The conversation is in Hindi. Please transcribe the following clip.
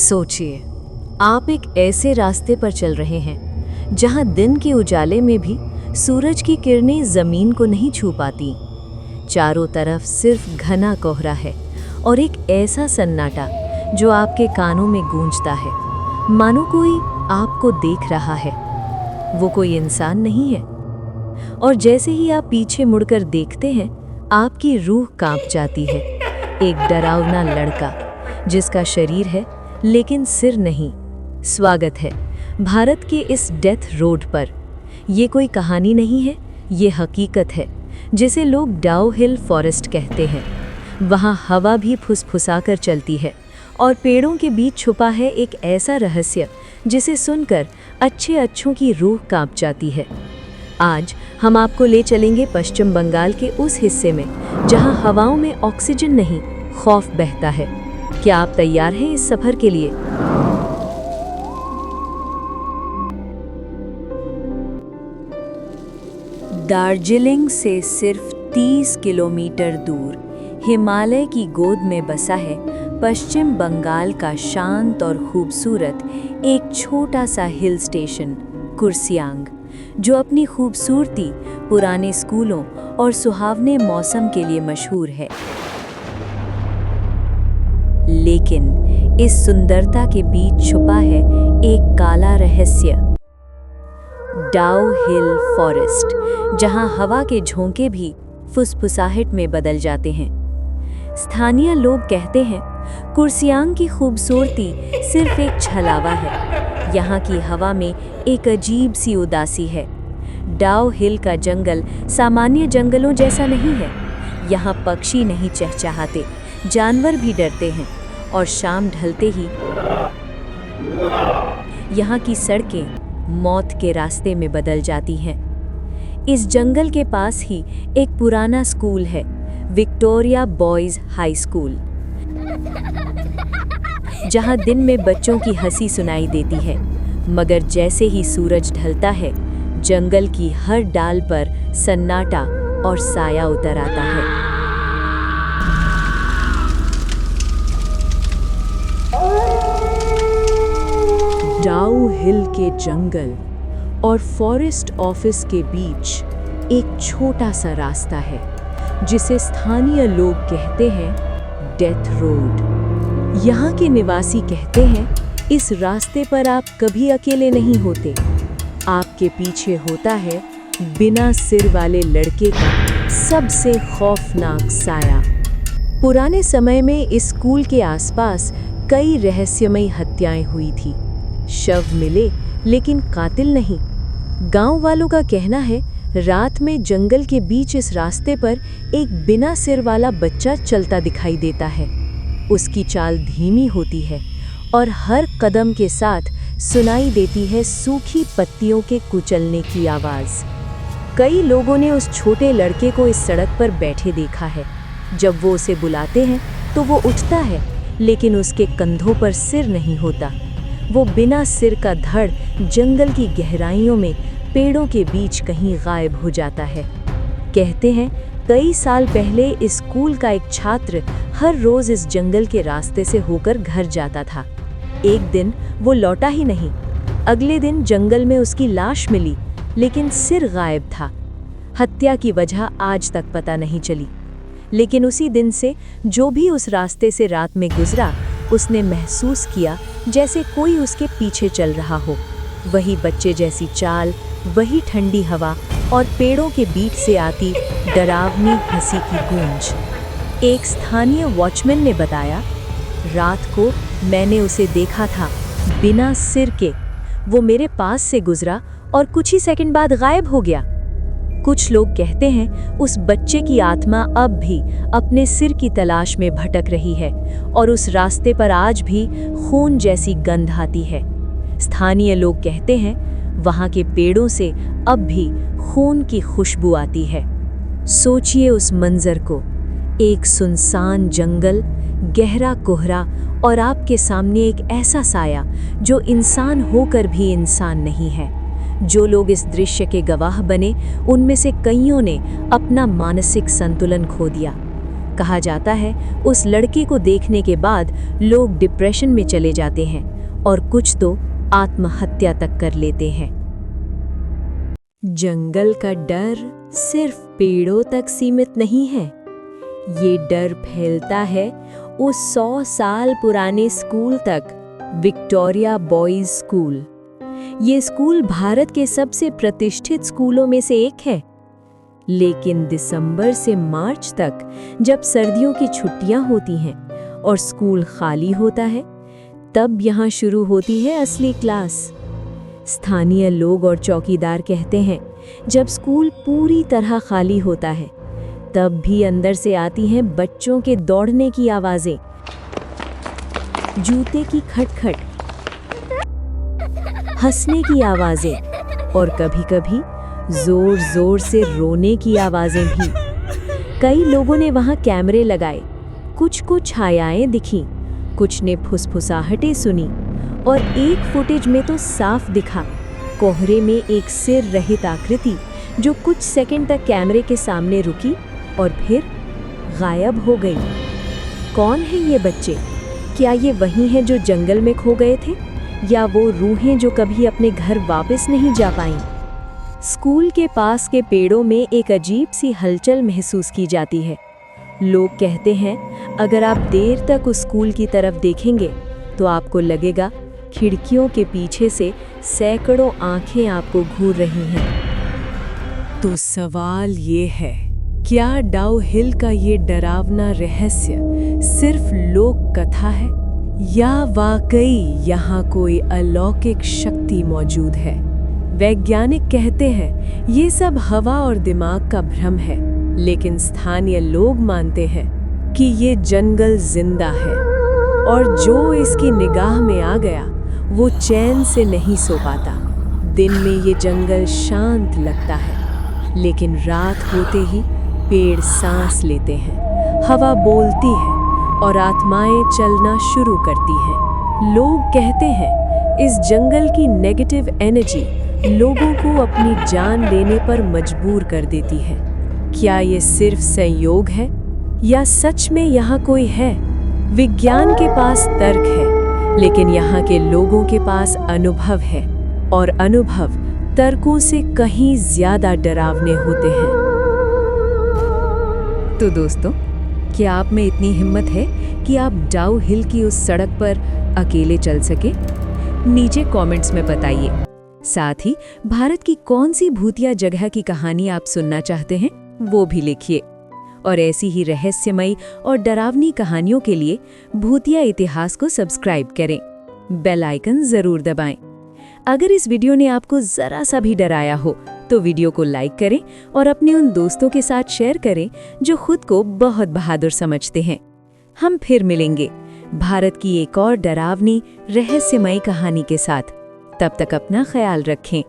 सोचिए, आप एक ऐसे रास्ते पर चल रहे हैं जहां दिन के उजाले में भी सूरज की किरणें जमीन को नहीं छू पाती। चारों तरफ सिर्फ घना कोहरा है और एक ऐसा सन्नाटा जो आपके कानों में गूंजता है, मानो कोई आपको देख रहा है। वो कोई इंसान नहीं है। और जैसे ही आप पीछे मुड़कर देखते हैं, आपकी रूह कांप जाती है। एक डरावना लड़का जिसका शरीर है लेकिन सिर नहीं। स्वागत है भारत के इस डेथ रोड पर। ये कोई कहानी नहीं है, ये हकीकत है, जिसे लोग डाउ हिल फॉरेस्ट कहते हैं। वहाँ हवा भी फुसफुसाकर चलती है और पेड़ों के बीच छुपा है एक ऐसा रहस्य जिसे सुनकर अच्छों की रूह कांप जाती है। आज हम आपको ले चलेंगे पश्चिम बंगाल के उस हिस्से में जहां हवाओं में ऑक्सीजन नहीं, खौफ बहता है। क्या आप तैयार हैं इस सफर के लिए? दार्जिलिंग से सिर्फ 30 किलोमीटर दूर हिमालय की गोद में बसा है पश्चिम बंगाल का शांत और खूबसूरत एक छोटा सा हिल स्टेशन कुर्सियांग, जो अपनी खूबसूरती, पुराने स्कूलों और सुहावने मौसम के लिए मशहूर है। लेकिन इस सुंदरता के बीच छुपा है एक काला रहस्य, डाउ हिल फॉरेस्ट, जहां हवा के झोंके भी फुसफुसाहट में बदल जाते हैं। स्थानीय लोग कहते हैं कुर्सियांग की खूबसूरती सिर्फ एक छलावा है। यहाँ की हवा में एक अजीब सी उदासी है। डाउ हिल का जंगल सामान्य जंगलों जैसा नहीं है। यहाँ पक्षी नहीं चहचहाते, जानवर भी डरते हैं और शाम ढलते ही यहाँ की सड़कें मौत के रास्ते में बदल जाती हैं। इस जंगल के पास ही एक पुराना स्कूल है, विक्टोरिया बॉयज हाई स्कूल, जहां दिन में बच्चों की हंसी सुनाई देती है, मगर जैसे ही सूरज ढलता है, जंगल की हर डाल पर सन्नाटा और साया उतर आता है। डाउ हिल के जंगल और फॉरेस्ट ऑफिस के बीच एक छोटा सा रास्ता है जिसे स्थानीय लोग कहते हैं डेथ रोड। यहाँ के निवासी कहते हैं इस रास्ते पर आप कभी अकेले नहीं होते। आपके पीछे होता है बिना सिर वाले लड़के का सबसे खौफनाक साया। पुराने समय में इस स्कूल के आसपास कई रहस्यमयी हत्याएं हुई थी। शव मिले लेकिन कातिल नहीं। गांव वालों का कहना है रात में जंगल के बीच इस रास्ते पर एक बिना सिर वाला बच्चा चलता दिखाई देता है। उसकी चाल धीमी होती है और हर कदम के साथ सुनाई देती है सूखी पत्तियों के कुचलने की आवाज़। कई लोगों ने उस छोटे लड़के को इस सड़क पर बैठे देखा है। जब वो उसे बुलाते हैं तो वो उठता है, लेकिन उसके कंधों पर सिर नहीं होता। वो बिना सिर का धड़ जंगल की गहराइयों में पेड़ों के बीच कहीं गायब हो जाता है। कहते हैं कई साल पहले इस स्कूल का एक छात्र हर रोज इस जंगल के रास्ते से होकर घर जाता था। एक दिन वो लौटा ही नहीं। अगले दिन जंगल में उसकी लाश मिली, लेकिन सिर गायब था। हत्या की वजह आज तक पता नहीं चली, लेकिन उसी दिन से जो भी उस रास्ते से रात में गुजरा, उसने महसूस किया जैसे कोई उसके पीछे चल रहा हो। वही बच्चे जैसी चाल, वही ठंडी हवा और पेड़ों के बीच से आती डरावनी हंसी की गूंज। एक स्थानीय वॉचमैन ने बताया, रात को मैंने उसे देखा था बिना सिर के। वो मेरे पास से गुजरा और कुछ ही सेकंड बाद गायब हो गया। कुछ लोग कहते हैं उस बच्चे की आत्मा अब भी अपने सिर की तलाश में भटक रही है और उस रास्ते पर आज भी खून जैसी गंध आती है। स्थानीय लोग कहते हैं वहाँ के पेड़ों से अब भी खून की खुशबू आती है। सोचिए उस मंजर को, एक सुनसान जंगल, गहरा कोहरा और आपके सामने एक ऐसा साया जो इंसान होकर भी इंसान नहीं है। जो लोग इस दृश्य के गवाह बने, उनमें से कईयों ने अपना मानसिक संतुलन खो दिया। कहा जाता है उस लड़के को देखने के बाद लोग डिप्रेशन में चले जाते हैं और कुछ तो आत्महत्या तक कर लेते हैं। जंगल का डर सिर्फ पेड़ों तक सीमित नहीं है, ये डर फैलता है उस 100 साल पुराने स्कूल तक, विक्टोरिया बॉयज स्कूल। ये स्कूल भारत के सबसे प्रतिष्ठित स्कूलों में से एक है। लेकिन दिसंबर से मार्च तक, जब सर्दियों की छुट्टियां होती हैं और स्कूल खाली होता है, तब यहाँ शुरू होती है असली क्लास। स्थानीय लोग और चौकीदार कहते हैं, जब स्कूल पूरी तरह खाली होता है, तब भी अंदर से आती हैं बच्चों के दौड़ने की आवाजें, जूते की खटखट, हंसने की आवाजें और कभी-कभी जोर-जोर से रोने की आवाजें भी। कई लोगों ने वहां कैमरे लगाए, कुछ को छायाएं दिखीं, कुछ ने फुसफुसाहटें सुनी और एक फुटेज में तो साफ दिखा कोहरे में एक सिर रहित आकृति जो कुछ सेकंड तक कैमरे के सामने रुकी और फिर गायब हो गई। कौन है ये बच्चे? क्या ये वही हैं जो जंगल में खो गए थे, या वो रूहें जो कभी अपने घर वापस नहीं जा पाईं? स्कूल के पास के पेड़ों में एक अजीब सी हलचल महसूस की जाती है। लोग कहते हैं, अगर आप देर तक उस स्कूल की तरफ देखेंगे तो आपको लगेगा खिड़कियों के पीछे से सैकड़ों आंखें आपको घूर रही हैं। तो सवाल ये है, क्या डाउ हिल का ये डरावना रहस्य सिर्फ लोक कथा है, या वाकई यहाँ कोई अलौकिक शक्ति मौजूद है? वैज्ञानिक कहते हैं ये सब हवा और दिमाग का भ्रम है, लेकिन स्थानीय लोग मानते हैं कि ये जंगल जिंदा है और जो इसकी निगाह में आ गया वो चैन से नहीं सो पाता। दिन में ये जंगल शांत लगता है, लेकिन रात होते ही पेड़ सांस लेते हैं, हवा बोलती है और आत्माएं चलना शुरू करती हैं। लोग कहते हैं इस जंगल की नेगेटिव एनर्जी लोगों को अपनी जान लेने पर मजबूर कर देती है। क्या ये सिर्फ संयोग है या सच में यहाँ कोई है? विज्ञान के पास तर्क है, लेकिन यहाँ के लोगों के पास अनुभव है, और अनुभव तर्कों से कहीं ज्यादा डरावने होते हैं। तो दोस्तों, क्या आप में इतनी हिम्मत है कि आप डाउ हिल की उस सड़क पर अकेले चल सके? नीचे कमेंट्स में बताइए। साथ ही भारत की कौन सी भूतिया जगह की कहानी आप सुनना चाहते हैं वो भी लिखिए। और ऐसी ही रहस्यमयी और डरावनी कहानियों के लिए भूतिया इतिहास को सब्सक्राइब करें, बेल आइकन जरूर दबाएं। अगर इस वीडियो ने आपको जरा सा भी डराया हो तो वीडियो को लाइक करें और अपने उन दोस्तों के साथ शेयर करें जो खुद को बहुत बहादुर समझते हैं। हम फिर मिलेंगे भारत की एक और डरावनी रहस्यमयी कहानी के साथ। तब तक अपना ख्याल रखें।